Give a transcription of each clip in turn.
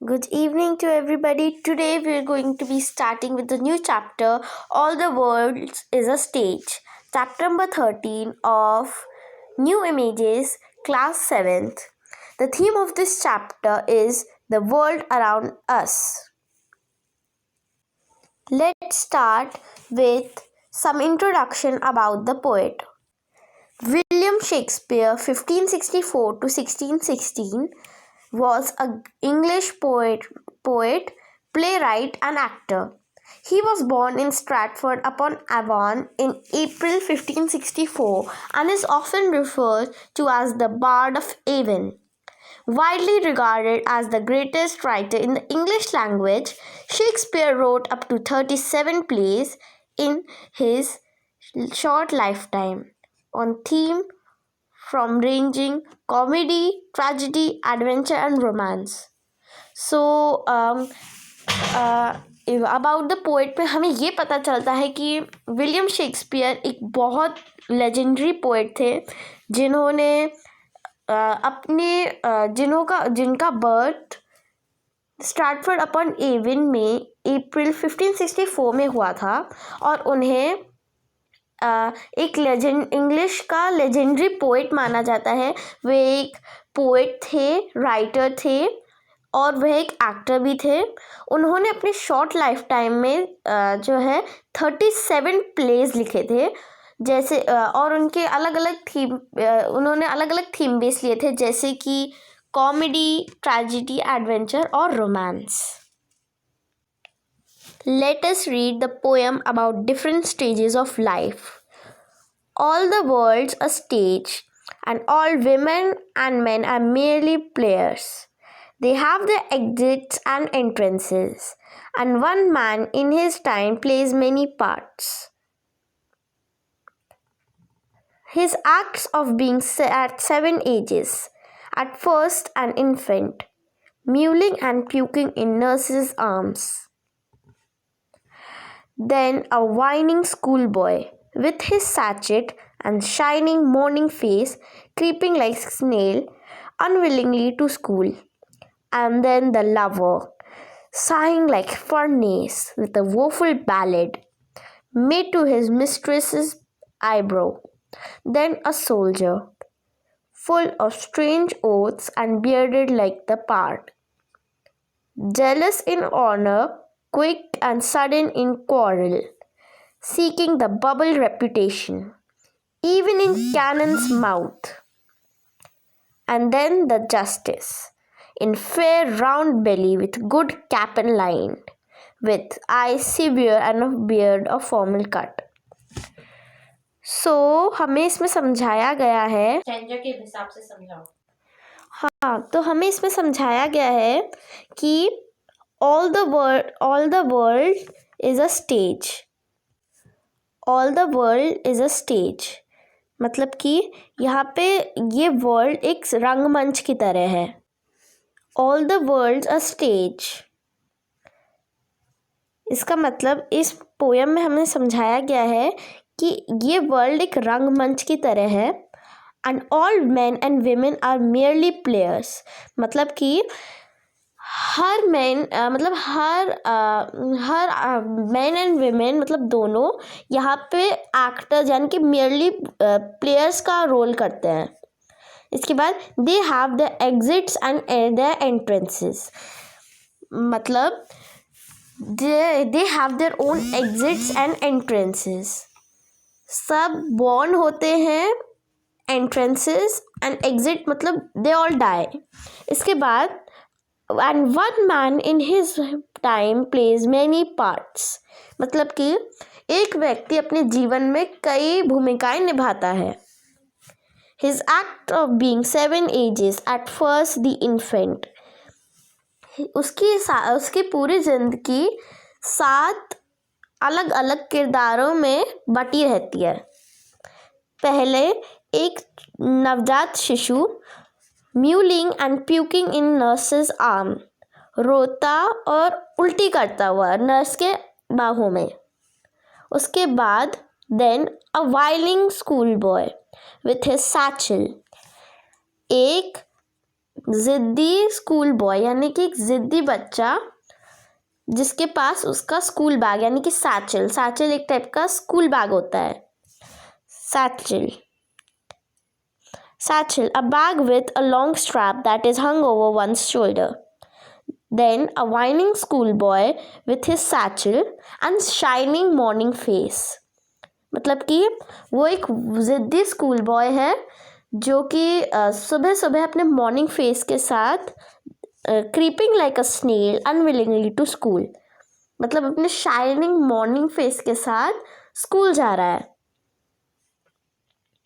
Good evening to everybody. Today we're going to be starting with the new chapter, All the World is a Stage. Chapter number 13 of New Images, Class 7th. The theme of this chapter is the world around us. Let's start with some introduction about the poet. William Shakespeare, 1564 to 1616, was an English poet, playwright, and actor. He was born in Stratford upon Avon in April 1564 and is often referred to as the Bard of Avon. Widely regarded as the greatest writer in the English language, Shakespeare wrote up to 37 plays in his short lifetime on theme from ranging comedy, tragedy, adventure and romance. So about the poet में हमें ये पता चलता है कि William Shakespeare एक बहुत legendary poet थे जिन्होंने जिनका बर्थ स्ट्रैटफोर्ड अपॉन एवन में अप्रैल 1564 में हुआ था और उन्हें एक इंग्लिश का लेजेंडरी पोएट माना जाता है। वे एक पोएट थे, राइटर थे और वह एक एक्टर भी थे। उन्होंने अपने शॉर्ट लाइफ टाइम में 37 प्लेज लिखे थे जैसे और उनके उन्होंने अलग अलग थीम बेस लिए थे जैसे कि कॉमेडी, ट्रेजेडी, एडवेंचर और romance. Let us read the poem about different stages of life. All the world's a stage, and all women and men are merely players. They have their exits and entrances, and one man in his time plays many parts. His acts of being at 7 ages, at first an infant, mewling and puking in nurse's arms. Then a whining schoolboy, with his sachet and shining morning face, creeping like snail, unwillingly to school. And then the lover, sighing like furnace, with a woeful ballad, made to his mistress's eyebrow. Then a soldier, full of strange oaths and bearded like the part, jealous in honor, quick and sudden in quarrel, seeking the bubble reputation, even in cannon's mouth. And then the justice, in fair round belly with good cap and lined, with eyes severe and of beard of formal cut. So हमें इसमें समझाया गया है के हिसाब से समझाओ। हाँ, तो हमें इसमें समझाया गया है कि all the world is a stage. All the world is a stage. मतलब कि यहाँ पे ये वर्ल्ड एक रंगमंच की तरह है। All the world's a stage. इसका मतलब इस पोयम में हमें समझाया गया है कि ये वर्ल्ड एक रंगमंच की तरह है and all men and women are merely players. मतलब कि हर मैन एंड वीमेन मतलब दोनों यहाँ पे एक्टर्स यानी कि मेयरली प्लेयर्स का रोल करते हैं। इसके बाद they have the exits and the entrances, मतलब they have their own exits and entrances. सब बॉर्न होते हैं, एंट्रेंसेस एंड एग्जिट मतलब दे ऑल डाई। इसके बाद and one man in his time plays many parts, मतलब कि एक व्यक्ति अपने जीवन में कई भूमिकाएं निभाता है। His act of being 7 ages, at first the infant, उसकी पूरी जिंदगी 7 अलग अलग किरदारों में बटी रहती है। पहले एक नवजात शिशु, mewling and puking in nurses arm, रोता और उल्टी करता हुआ नर्स के बाहों में। उसके बाद then a whining school boy with his satchel, एक जिद्दी स्कूल बॉय यानी कि एक जिद्दी बच्चा जिसके पास उसका स्कूल बैग यानी कि सैचल, सैचल एक टाइप का स्कूल बैग होता है। Satchel, satchel, a bag with a long strap that is hung over one's shoulder. Then a whining schoolboy with his satchel and shining morning face. मतलब कि वो एक जिद्दी स्कूल बॉय है जो कि सुबह सुबह अपने मॉर्निंग फेस के साथ creeping like a snail unwillingly to school, मतलब अपने शाइनिंग मॉर्निंग फेस के साथ स्कूल जा रहा है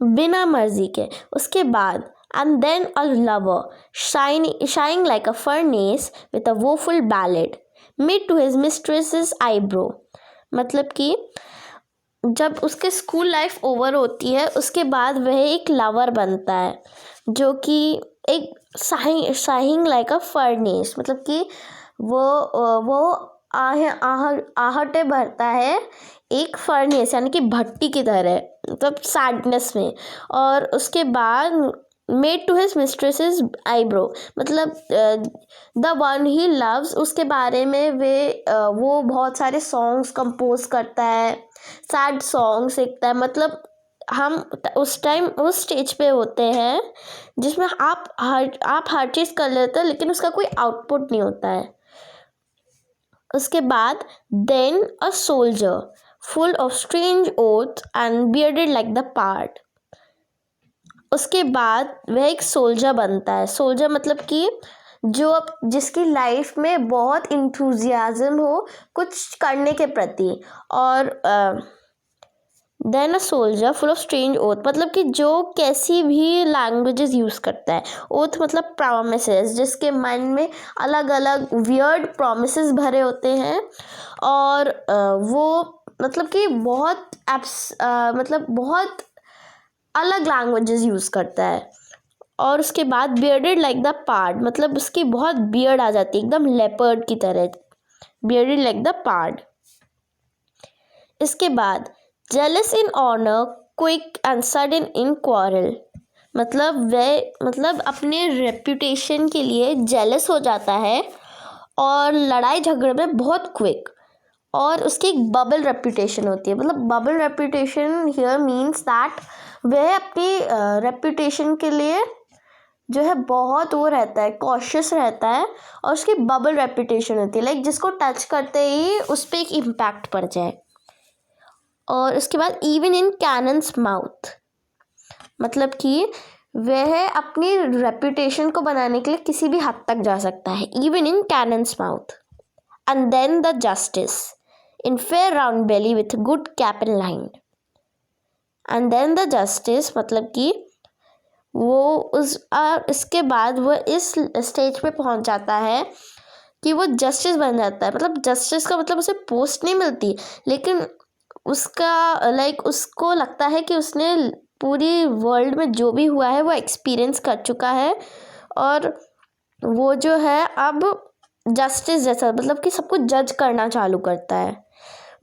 बिना मर्जी के। उसके बाद and then a lover shining like a furnace with a woeful ballad made to his mistress's eyebrow, मतलब कि जब उसके स्कूल लाइफ ओवर होती है उसके बाद वह एक लवर बनता है जो कि एक शाइनिंग लाइक अ फर्नेस, मतलब कि वो आहटे भरता है एक फर्नेस यानी कि भट्टी की तरह, मतलब सैडनेस में। और उसके बाद made to his mistress's eyebrow, मतलब द वन ही लव्स उसके बारे में वो बहुत सारे सॉन्ग्स कंपोज करता है, सैड सॉन्ग्स लिखता है। मतलब हम उस टाइम उस स्टेज पे होते हैं जिसमें आप हर चीज़ कर लेते हो लेकिन उसका कोई आउटपुट नहीं होता है। उसके बाद then a soldier full of strange oath and bearded like the pard, उसके बाद वह एक सोल्जर बनता है। सोल्जर मतलब कि जिसकी लाइफ में बहुत इंथुजियाज्म हो कुछ करने के प्रति। और then a soldier full of strange oath, मतलब कि जो कैसी भी लैंग्वेजेस यूज़ करता है। ओथ मतलब प्रॉमिसेस, जिसके मन में अलग अलग वियर्ड प्रॉमिसेस भरे होते हैं और वो मतलब कि बहुत अलग लैंग्वेजेस यूज़ करता है। और उसके बाद बियर्डेड लाइक द पार्ड, मतलब उसकी बहुत बियर्ड आ जाती है एकदम लेपर्ड की तरह, बियर्डेड लाइक द पार्ड। इसके बाद jealous in honour quick and sudden in quarrel, मतलब अपने रेप्यूटेशन के लिए जेलस हो जाता है और लड़ाई झगड़े में बहुत क्विक। और उसकी एक बबल रेप्यूटेशन होती है, मतलब bubble reputation here means that वह अपनी रेप्यूटेशन के लिए जो है बहुत वो रहता है, कॉशियस रहता है और उसकी बबल रेप्यूटेशन होती है, लाइक जिसको टच करते ही उस पर एक इम्पैक्ट पड़ जाए। और उसके बाद इवन इन कैनन्स माउथ, मतलब कि वह अपनी रेप्यूटेशन को बनाने के लिए किसी भी हद तक जा सकता है, even in cannon's mouth. And then the justice in fair round belly with good cap and line. And then the justice मतलब कि इसके बाद वो इस स्टेज पे पहुंच जाता है कि वो जस्टिस बन जाता है। मतलब जस्टिस का मतलब उसे पोस्ट नहीं मिलती लेकिन उसको लगता है कि उसने पूरी वर्ल्ड में जो भी हुआ है वो एक्सपीरियंस कर चुका है और वो जो है अब जस्टिस जैसा, मतलब कि सबको जज करना चालू करता है।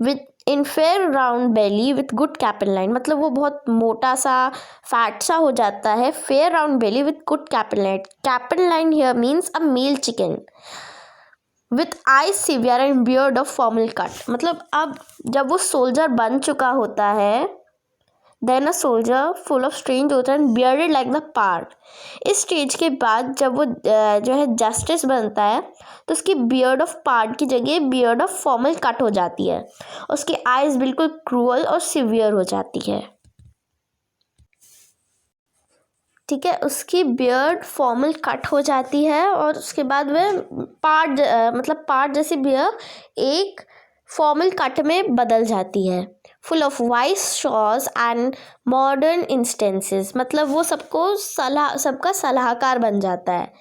With in fair round belly with good cap and line, मतलब वो बहुत मोटा सा फैट सा हो जाता है। Fair round belly with good cap and line, cap and line here means a male chicken with eyes severe and beard of formal cut, मतलब अब जब वो सोल्जर बन चुका होता है then a soldier full of strange होता है बियर्डेड लाइक द पार्ट। इस स्टेज के बाद जब वो जो है जस्टिस बनता है तो उसकी बियर्ड ऑफ पार्ट की जगह बियर्ड ऑफ फॉर्मल कट हो जाती है, उसकी आईज बिल्कुल क्रूअल और सिवियर हो जाती है। ठीक है, उसकी बियर्ड फॉर्मल कट हो जाती है और उसके बाद वह पार्ट जैसी बियर्ड एक फॉर्मल कट में बदल जाती है। Full of vice shows and modern instances, मतलब वो सबका सलाहकार बन जाता है।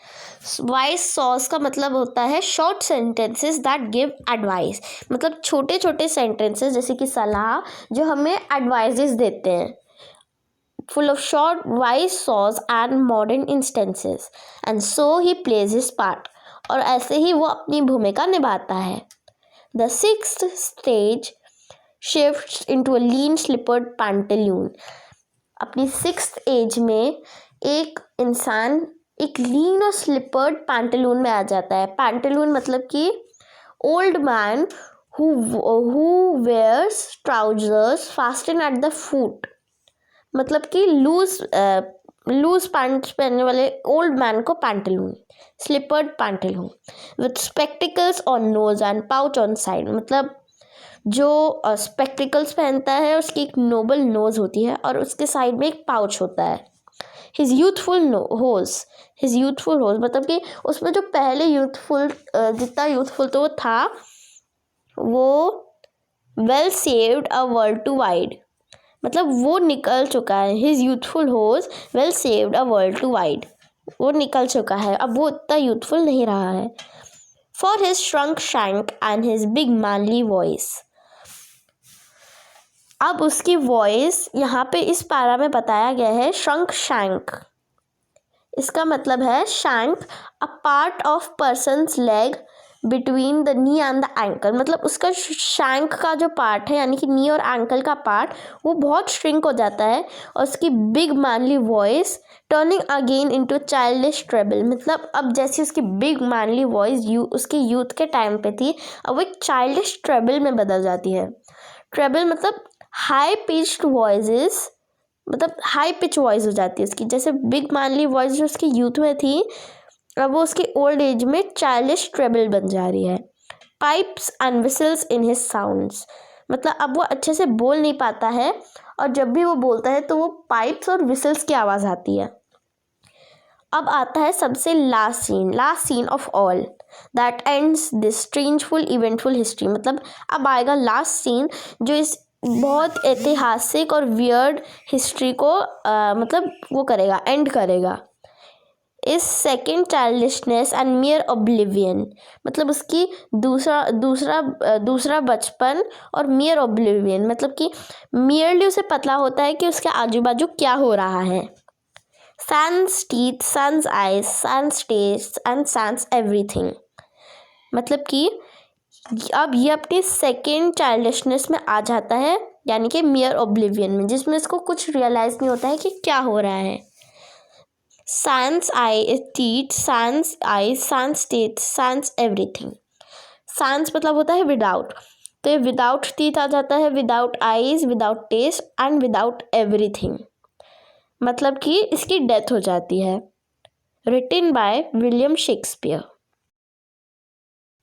वाइस सॉज का मतलब होता है short sentences that give advice, मतलब छोटे छोटे सेंटेंसेस जैसे कि सलाह जो हमें एडवाइजेस देते हैं। Full of short, wise saws and modern instances, and so he plays his part, और ऐसे ही वो अपनी भूमिका निभाता है। The sixth stage shifts into a lean slippered pantaloon, अपनी सिक्स्थ एज में एक इंसान एक लीन और स्लिपर्ड पैंटलून में आ जाता है। पैंटलून मतलब कि old man who wears trousers fastened at the foot, मतलब कि लूज पैंट्स पहनने वाले ओल्ड मैन को pantaloon, slippered pantaloon with spectacles on nose and pouch on side, मतलब जो स्पेक्टिकल्स पहनता है उसकी एक नोबल नोज होती है और उसके साइड में एक पाउच होता है। हिज यूथफुल होज मतलब कि उसमें जो पहले जितना यूथफुल तो वो था, वो well saved a world too wide, मतलब वो निकल चुका है। His youthful hose well saved a world too wide, वो निकल चुका है, अब वो उतना यूथफुल नहीं रहा है। For his shrunk shank and his big manly voice, अब उसकी वॉइस यहाँ पे इस पैरा में बताया गया है श्रंक शैंक। इसका मतलब है shank, a part of persons leg between the knee and the ankle, मतलब उसका शैंक का जो पार्ट है यानी कि नी और एंकल का पार्ट वो बहुत श्रिंक हो जाता है। और उसकी big manly voice turning again into childish treble, मतलब अब जैसे उसकी बिग मैनली वॉइस उसके यूथ के टाइम पे थी, अब वो एक चाइल्डिश ट्रेबल में बदल जाती है। ट्रेबल मतलब हाई पिच्ड वॉइसेस, मतलब हाई पिच वॉइस हो जाती है उसकी, जैसे बिग मैनली वॉइस जो उसकी यूथ में थी अब वो उसकी ओल्ड एज में चाइल्डिश ट्रेबल बन जा रही है। Pipes and whistles in his sounds, मतलब अब वो अच्छे से बोल नहीं पाता है और जब भी वो बोलता है तो वो पाइप्स और विसल्स की आवाज़ आती है। अब आता है सबसे last scene of all that ends this strangeful eventful history, मतलब अब आएगा लास्ट सीन जो इस बहुत ऐतिहासिक और वियर्ड हिस्ट्री को मतलब वो करेगा, एंड करेगा। इस सेकेंड चाइल्डिशनेस एंड मियर ऑब्लिवियन, मतलब उसकी दूसरा बचपन और मियर ऑब्लिवियन, मतलब कि मियरली उसे पता होता है कि उसके आजू बाजू क्या हो रहा है। Sans teeth, sans eyes, sans taste and sans everything, मतलब कि अब ये अपनी सेकेंड चाइल्डिशनेस में आ जाता है यानी कि मियर ऑब्लिवियन में, जिसमें इसको कुछ रियलाइज नहीं होता है कि क्या हो रहा है। sans teeth, sans eyes, sans teeth, sans everything। sans मतलब होता है विदाउट, तो ये विदाउट टीथ आ जाता है, without eyes, without taste and without everything, मतलब कि इसकी डेथ हो जाती है। Written by William Shakespeare.